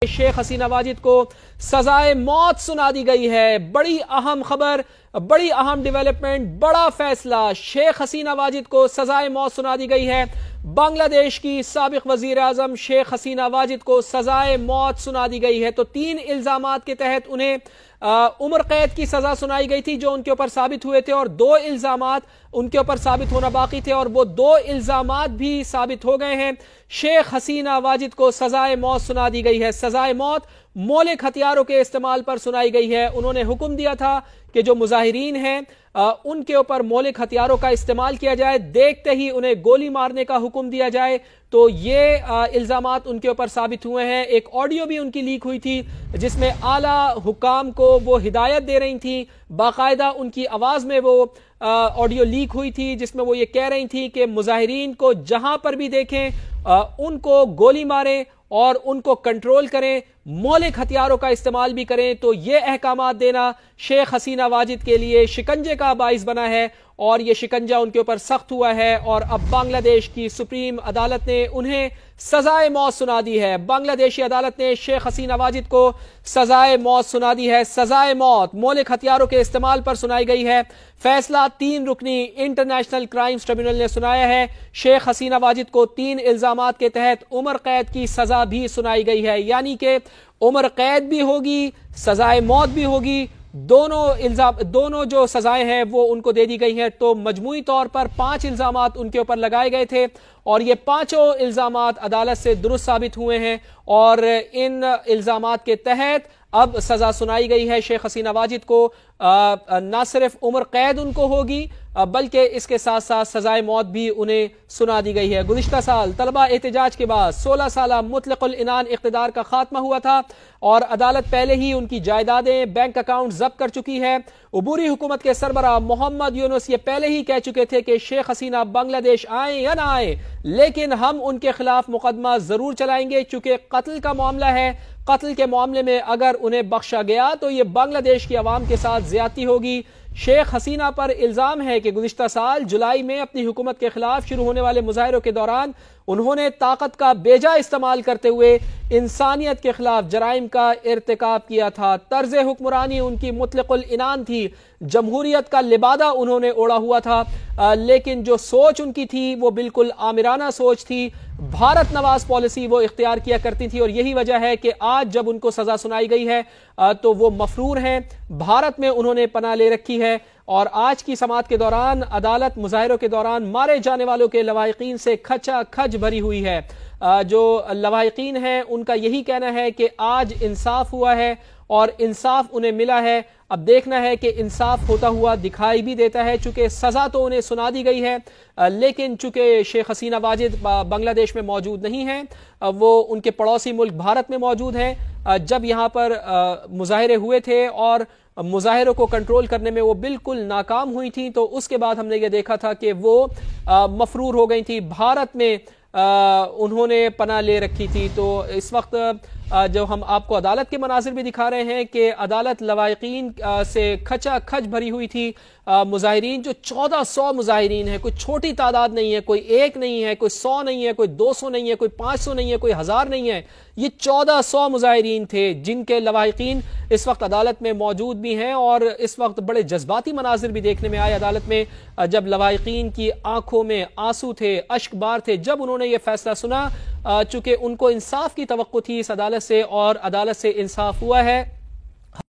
शेख हसीना वाजिद को सजाए मौत सुना दी गई है। बड़ी अहम खबर, बड़ी अहम डेवलपमेंट, बड़ा फैसला, शेख हसीना वाजिद को सजाए मौत सुना दी गई है। बांग्लादेश की साबिक वजीर आजम शेख हसीना वाजिद को सजाए मौत सुना दी गई है। तो 3 इल्जामात के तहत उन्हें उम्र कैद की सजा सुनाई गई थी जो उनके ऊपर साबित हुए थे, और 2 इल्जामात उनके ऊपर साबित होना बाकी थे और वो 2 इल्जामात भी साबित हो गए हैं। शेख हसीना वाजिद को सजाए मौत सुना दी गई है। सजाए मौत मौलिक हथियारों के इस्तेमाल पर सुनाई गई है। उन्होंने हुक्म दिया था कि जो मुजाहिरीन हैं उनके ऊपर मौलिक हथियारों का इस्तेमाल किया जाए, देखते ही उन्हें गोली मारने का हुक्म दिया जाए। तो ये इल्जामात उनके ऊपर साबित हुए हैं। एक ऑडियो भी उनकी लीक हुई थी जिसमें आला हुकाम को वो हिदायत दे रही थी, बाकायदा उनकी आवाज़ में वो ऑडियो लीक हुई थी जिसमें वो ये कह रही थी कि मुजाहिरीन को जहां पर भी देखें उनको गोली मारें और उनको कंट्रोल करें, मौलिक हथियारों का इस्तेमाल भी करें। तो ये अहकामात देना शेख हसीना वाजिद के लिए शिकंजे का बाइस बना है और ये शिकंजा उनके ऊपर सख्त हुआ है और अब बांग्लादेश की सुप्रीम अदालत ने उन्हें सजाए मौत सुना दी है। बांग्लादेशी अदालत ने शेख हसीना वाजिद को सजाए मौत सुना दी है। सजाए मौत मौलिक हथियारों के इस्तेमाल पर सुनाई गई है। फैसला 3 रुकनी इंटरनेशनल क्राइम्स ट्रिब्यूनल ने सुनाया है। शेख हसीना वाजिद को 3 इल्जामात के तहत उम्र कैद की सजा भी सुनाई गई है, यानी कि उम्र कैद भी होगी, सजाए मौत भी होगी। दोनों जो सजाएं हैं वो उनको दे दी गई हैं। तो मजमूई तौर पर 5 इल्जामात उनके ऊपर लगाए गए थे और ये 5 इल्जामात अदालत से दुरुस्त साबित हुए हैं और इन इल्जामात के तहत अब सजा सुनाई गई है शेख हसीना वाजिद को। ना सिर्फ उम्र कैद उनको होगी बल्कि इसके साथ साथ सजाए मौत भी उन्हें सुना दी गई है। गुज़िश्ता साल तलबा एहतजाज के बाद 16 साला मुतलकुल इनान इख्तिदार का खात्मा हुआ था और अदालत पहले ही उनकी जायदादें, बैंक अकाउंट जब्त कर चुकी है। उबूरी हुकूमत के सरबराह मोहम्मद यूनुस ये पहले ही कह चुके थे कि शेख हसीना बांग्लादेश आए या ना आए, लेकिन हम उनके खिलाफ मुकदमा जरूर चलाएंगे चूंकि कत्ल का मामला है। कत्ल के मामले में अगर उन्हें बख्शा गया तो ये बांग्लादेश की आवाम के साथ ज्यादती होगी। शेख हसीना पर इल्जाम है कि गुज़िश्ता साल जुलाई में अपनी हुकूमत के खिलाफ शुरू होने वाले मुजाहिरों के दौरान उन्होंने ताकत का बेजा इस्तेमाल करते हुए इंसानियत के खिलाफ जराइम का इर्तिकाब किया था। तर्ज हुक्मरानी उनकी मुतलकुल इनान थी, जमहूरियत का लिबादा उन्होंने ओढ़ा हुआ था, लेकिन जो सोच उनकी थी वो बिल्कुल आमिराना सोच थी। भारत नवाज पॉलिसी वो इख्तियार किया करती थी और यही वजह है कि आज जब उनको सजा सुनाई गई है तो वो मफरूर हैं। भारत में उन्होंने पनाह ले रखी है और आज की समाअत के दौरान अदालत मुजाहिरों के दौरान मारे जाने वालों के लवाहिकीन से खचा खच भरी हुई है। जो लवाहिकीन हैं उनका यही कहना है कि आज इंसाफ हुआ है और इंसाफ उन्हें मिला है। अब देखना है कि इंसाफ होता हुआ दिखाई भी देता है, चूंकि सजा तो उन्हें सुना दी गई है लेकिन चूंकि शेख हसीना वाजिद बांग्लादेश में मौजूद नहीं है, वो उनके पड़ोसी मुल्क भारत में मौजूद हैं। जब यहाँ पर मुजाहिरे हुए थे और मुजाहिरों को कंट्रोल करने में वो बिल्कुल नाकाम हुई थी, तो उसके बाद हमने ये देखा था कि वो मफरूर हो गई थी। भारत में उन्होंने पनाह ले रखी थी। तो इस वक्त जो हम आपको अदालत के मनाजिर भी दिखा रहे हैं कि अदालत लवाहिकीन से खचा खच भरी हुई थी। मुजाहिरीन जो 1400 मुजाहिरीन है, कोई छोटी तादाद नहीं है, कोई 1 नहीं है, कोई 100 नहीं है, कोई 200 नहीं है, कोई 500 नहीं है, कोई 1000 नहीं है, ये 1400 मुजाहिरीन थे जिनके लवाहिकीन इस वक्त अदालत में मौजूद भी हैं। और इस वक्त बड़े जज्बाती मनाजिर भी देखने में आए अदालत में, जब लवाहिकीन की आंखों में आंसू थे, अश्कबार थे जब उन्होंने ये फैसला सुना, चूंकि उनको इंसाफ की तवक्को थी इस अदालत से और अदालत से इंसाफ हुआ है।